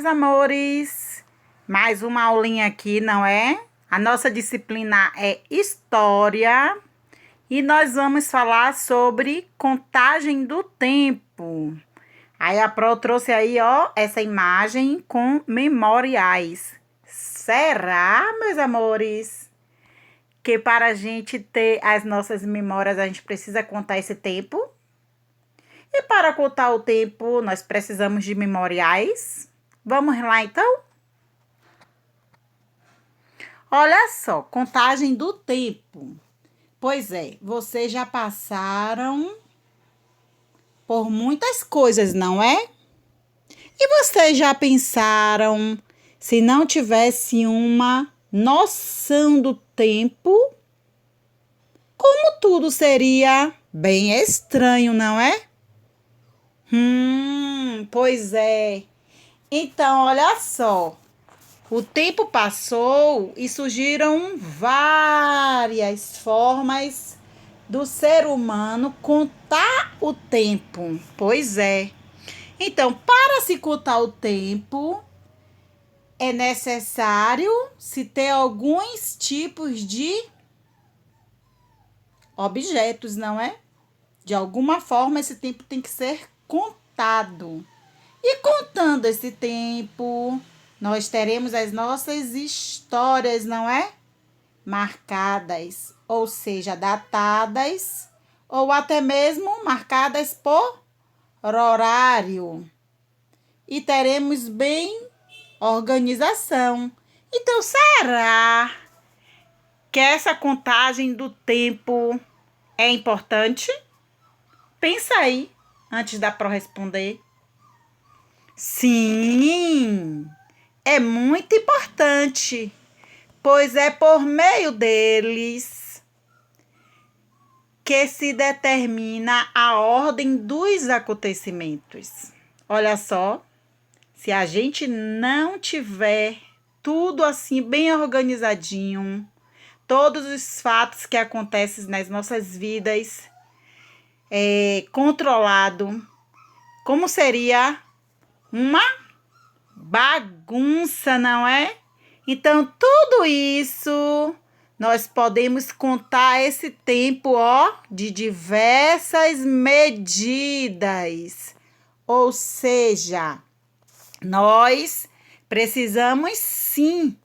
Meus amores, mais uma aulinha aqui, não é? A nossa disciplina é História e nós vamos falar sobre contagem do tempo. Aí a Pro trouxe aí, ó, essa imagem com memoriais. Será, meus amores, que para a gente ter as nossas memórias a gente precisa contar esse tempo? E para contar o tempo, nós precisamos de memoriais? Vamos lá, então? Olha só, contagem do tempo. Pois é, vocês já passaram por muitas coisas, não é? E vocês já pensaram, se não tivesse uma noção do tempo, como tudo seria bem estranho, não é? Pois é. Então, olha só. O tempo passou e surgiram várias formas do ser humano contar o tempo. Pois é. Então, para se contar o tempo, é necessário se ter alguns tipos de objetos, não é? De alguma forma, esse tempo tem que ser contado. E contando esse tempo, nós teremos as nossas histórias, não é? Marcadas, ou seja, datadas, ou até mesmo marcadas por horário. E teremos bem organização. Então, será que essa contagem do tempo é importante? Pensa aí, antes da Pro responder. Sim, é muito importante, pois é por meio deles que se determina a ordem dos acontecimentos. Olha só, se a gente não tiver tudo assim bem organizadinho, todos os fatos que acontecem nas nossas vidas controlado, como seria uma bagunça, não é? Então, tudo isso nós podemos contar esse tempo, ó, de diversas medidas. Ou seja, nós precisamos sim.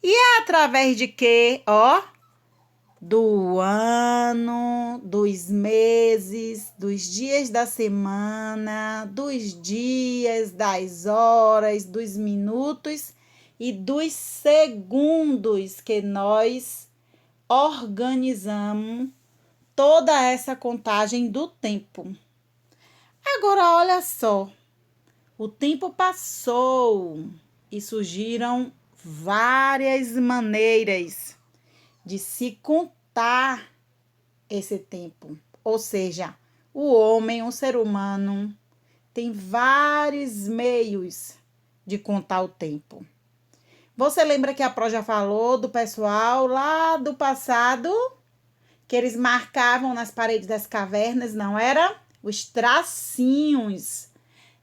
E é através de quê? Ó, do ano, dos meses, dos dias da semana, dos dias, das horas, dos minutos e dos segundos que nós organizamos toda essa contagem do tempo. Agora, olha só, o tempo passou e surgiram várias maneiras de se contar esse tempo. Ou seja, o homem, o ser humano, tem vários meios de contar o tempo. Você lembra que a Pro já falou do pessoal lá do passado, que eles marcavam nas paredes das cavernas, não era? Os tracinhos,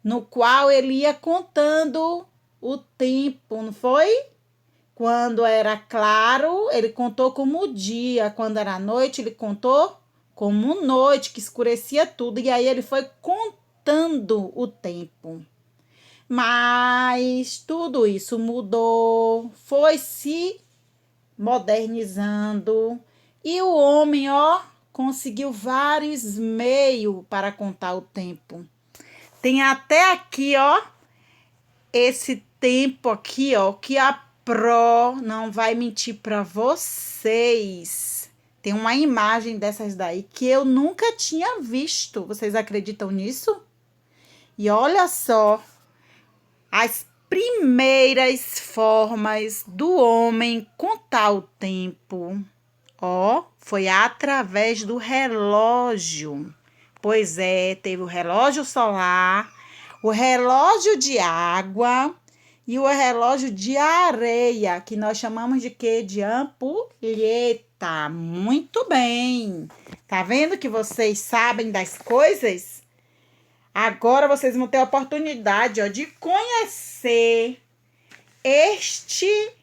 no qual ele ia contando o tempo, não foi? Quando era claro, ele contou como dia. Quando era noite, ele contou como noite, que escurecia tudo. E aí ele foi contando o tempo. Mas tudo isso mudou, foi se modernizando. E o homem, ó, conseguiu vários meios para contar o tempo. Tem até aqui, ó, esse tempo aqui, ó, que a Pro não vai mentir para vocês. Tem uma imagem dessas daí que eu nunca tinha visto. Vocês acreditam nisso? E olha só, as primeiras formas do homem contar o tempo, ó, foi através do relógio. Pois é, teve o relógio solar, o relógio de água e o relógio de areia, que nós chamamos de quê? De ampulheta. Muito bem. Tá vendo que vocês sabem das coisas? Agora vocês vão ter a oportunidade, ó, de conhecer este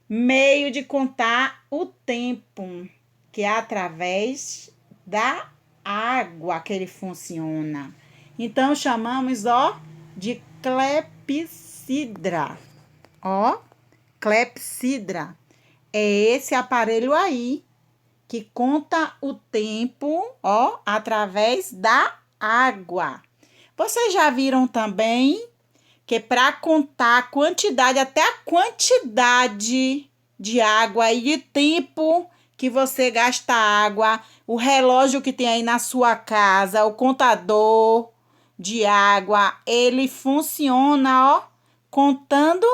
meio de contar o tempo, que é através da água que ele funciona. Então, chamamos, ó, de clepsidra. Ó, clepsidra. É esse aparelho aí que conta o tempo, ó, através da água. Vocês já viram também que para contar a quantidade, até a quantidade de água e de tempo que você gasta água, o relógio que tem aí na sua casa, o contador de água, ele funciona, ó, contando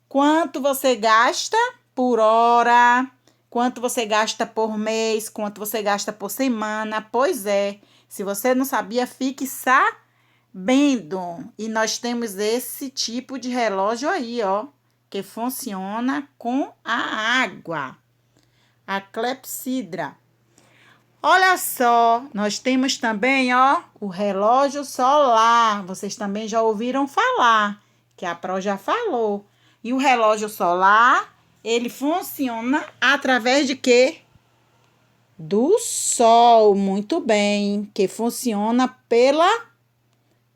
quanto você gasta por hora, quanto você gasta por mês, quanto você gasta por semana. Pois é, se você não sabia, fique sabendo. E nós temos esse tipo de relógio aí, ó, que funciona com a água, a clepsidra. Olha só, nós temos também, ó, o relógio solar. Vocês também já ouviram falar, que a Pro já falou. E o relógio solar, ele funciona através de quê? Do sol, muito bem, que funciona pela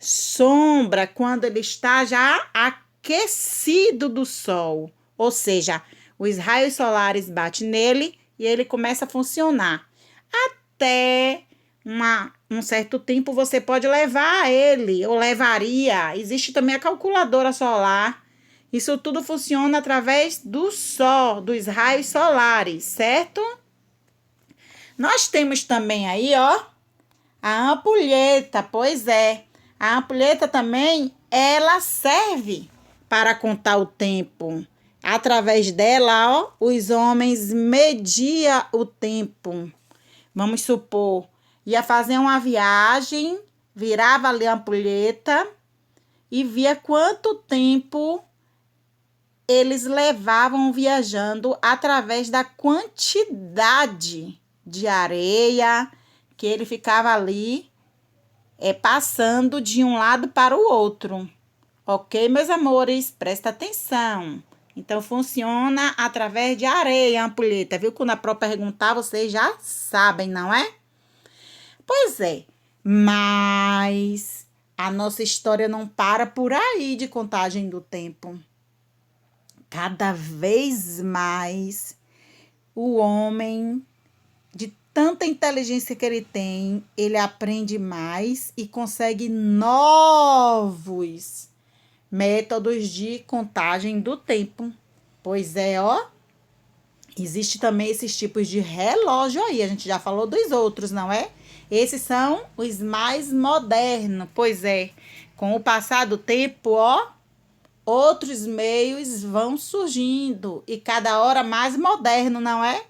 sombra, quando ele está já aquecido do sol. Ou seja, os raios solares batem nele e ele começa a funcionar. Até um certo tempo você pode levar ele, ou levaria. Existe também a calculadora solar. Isso tudo funciona através do sol, dos raios solares, certo? Nós temos também aí, ó, a ampulheta. Pois é, a ampulheta também, ela serve para contar o tempo. Através dela, ó, os homens mediam o tempo. Vamos supor, ia fazer uma viagem, virava ali a ampulheta e via quanto tempo eles levavam viajando através da quantidade de areia que ele ficava ali passando de um lado para o outro. Ok, meus amores? Presta atenção. Então, funciona através de areia, a ampulheta, viu? Quando a Pro perguntar, vocês já sabem, não é? Pois é, mas a nossa história não para por aí de contagem do tempo. Cada vez mais o homem, de tanta inteligência que ele tem, ele aprende mais e consegue novos métodos de contagem do tempo. Pois é, ó. Existe também esses tipos de relógio aí. A gente já falou dos outros, não é? Esses são os mais modernos. Pois é, com o passar do tempo, ó, outros meios vão surgindo e cada hora mais moderno, não é?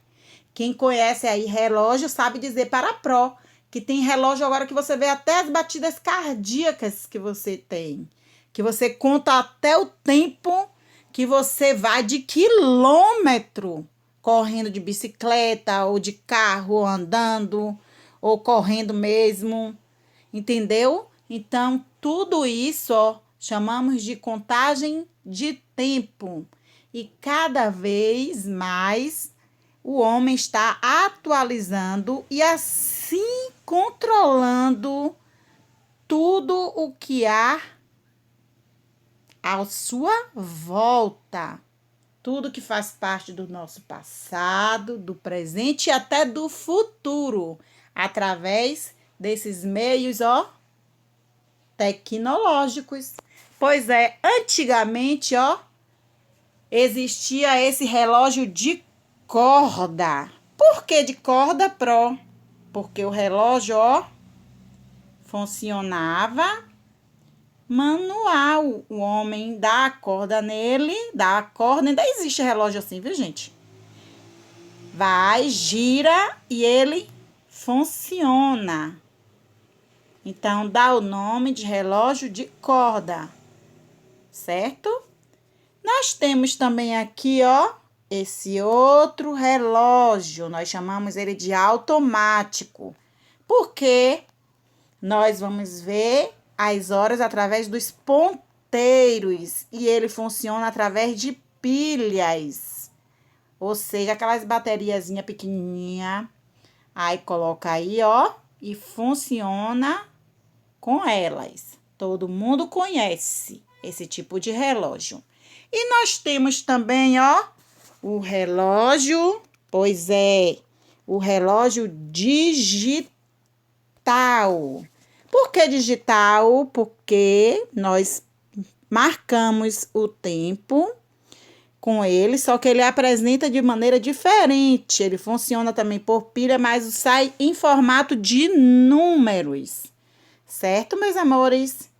Quem conhece aí relógio sabe dizer para a Pro que tem relógio agora que você vê até as batidas cardíacas que você tem, que você conta até o tempo que você vai de quilômetro, correndo de bicicleta ou de carro, ou andando ou correndo mesmo, entendeu? Então, tudo isso, ó, chamamos de contagem de tempo. E cada vez mais o homem está atualizando e assim controlando tudo o que há à sua volta. Tudo que faz parte do nosso passado, do presente e até do futuro, através desses meios, ó, tecnológicos. Pois é, antigamente, ó, existia esse relógio de corda. Por que de corda, Pro? Porque o relógio, ó, funcionava manual. O homem dá a corda nele, dá a corda, ainda existe relógio assim, viu, gente? Vai, gira e ele funciona. Então, dá o nome de relógio de corda, certo? Nós temos também aqui, ó, esse outro relógio. Nós chamamos ele de automático. Porque nós vamos ver as horas através dos ponteiros e ele funciona através de pilhas. Ou seja, aquelas bateriazinha pequenininha. Aí coloca aí, ó, e funciona com elas. Todo mundo conhece esse tipo de relógio. E nós temos também, ó, o relógio, pois é, o relógio digital. Por que digital? Porque nós marcamos o tempo com ele, só que ele apresenta de maneira diferente. Ele funciona também por pilha, mas sai em formato de números. Certo, meus amores?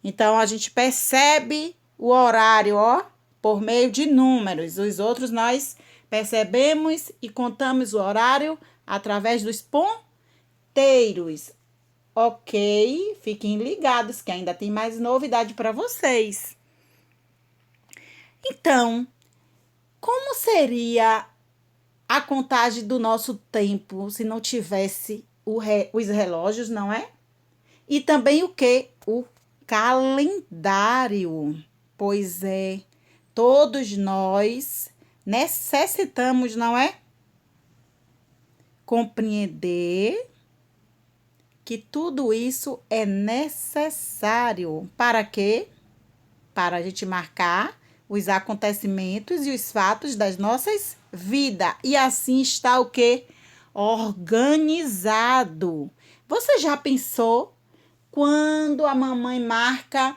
Então, a gente percebe o horário, ó, por meio de números. Os outros nós percebemos e contamos o horário através dos ponteiros. Ok? Fiquem ligados que ainda tem mais novidade para vocês. Então, como seria a contagem do nosso tempo se não tivesse os relógios, não é? E também o que? O calendário. Pois é, todos nós necessitamos, não é? Compreender que tudo isso é necessário. Para quê? Para a gente marcar os acontecimentos e os fatos das nossas vidas. E assim está o quê? Organizado. Você já pensou quando a mamãe marca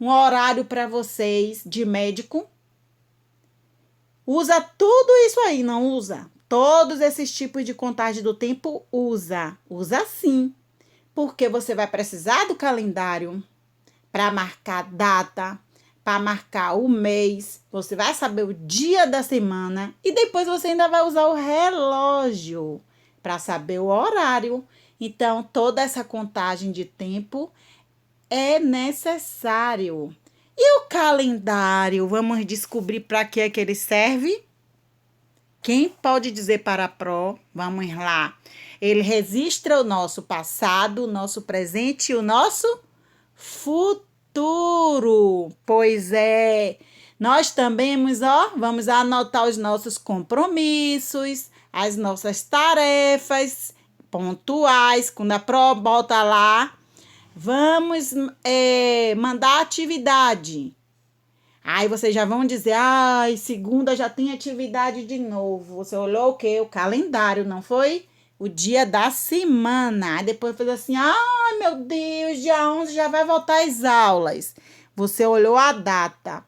um horário para vocês de médico? Usa tudo isso aí, não usa? Todos esses tipos de contagem do tempo usa. Usa sim. Porque você vai precisar do calendário para marcar data, para marcar o mês, você vai saber o dia da semana e depois você ainda vai usar o relógio para saber o horário. Então, toda essa contagem de tempo é necessário. E o calendário, vamos descobrir para que é que ele serve? Quem pode dizer para a Pro? Vamos lá. Ele registra o nosso passado, o nosso presente e o nosso futuro. Pois é. Nós também, vamos anotar os nossos compromissos, as nossas tarefas pontuais. Quando a Pro bota lá, vamos mandar atividade. Aí vocês já vão dizer, ai, segunda já tem atividade de novo. Você olhou o quê? O calendário, não foi? O dia da semana. Aí depois fez assim, ai, meu Deus, dia 11 já vai voltar às aulas. Você olhou a data.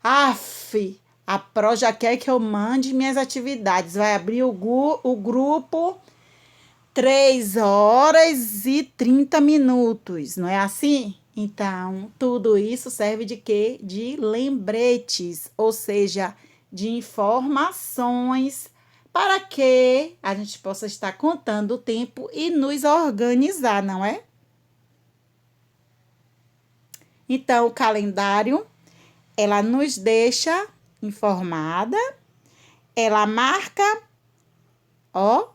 Aff, a Pro já quer que eu mande minhas atividades. Vai abrir o grupo 3h30, não é assim? Então, tudo isso serve de quê? De lembretes, ou seja, de informações para que a gente possa estar contando o tempo e nos organizar, não é? Então, o calendário, ela nos deixa informada, ela marca, ó,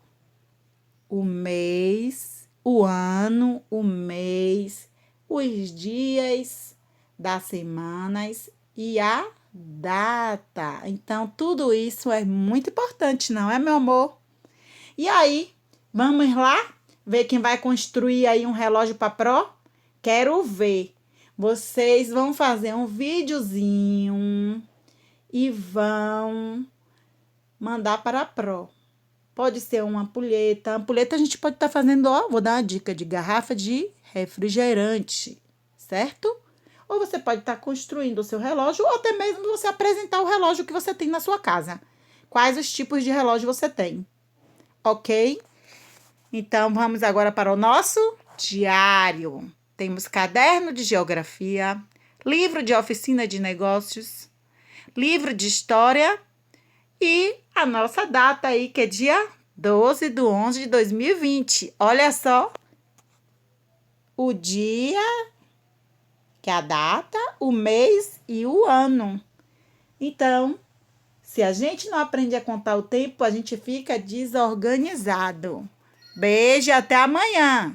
o mês, o ano, o mês, os dias das semanas e a data. Então, tudo isso é muito importante, não é, meu amor? E aí, vamos lá ver quem vai construir aí um relógio para Pro? Quero ver. Vocês vão fazer um videozinho e vão mandar para a Pro. Pode ser uma ampulheta. Ampulheta a gente pode estar fazendo, ó, vou dar uma dica de garrafa de refrigerante, certo? Ou você pode estar construindo o seu relógio, ou até mesmo você apresentar o relógio que você tem na sua casa. Quais os tipos de relógio você tem, ok? Então, vamos agora para o nosso diário. Temos caderno de geografia, livro de oficina de negócios, livro de história e a nossa data aí, que é dia 12/11/2020. Olha só, o dia, que é a data, o mês e o ano. Então, se a gente não aprende a contar o tempo, a gente fica desorganizado. Beijo e até amanhã!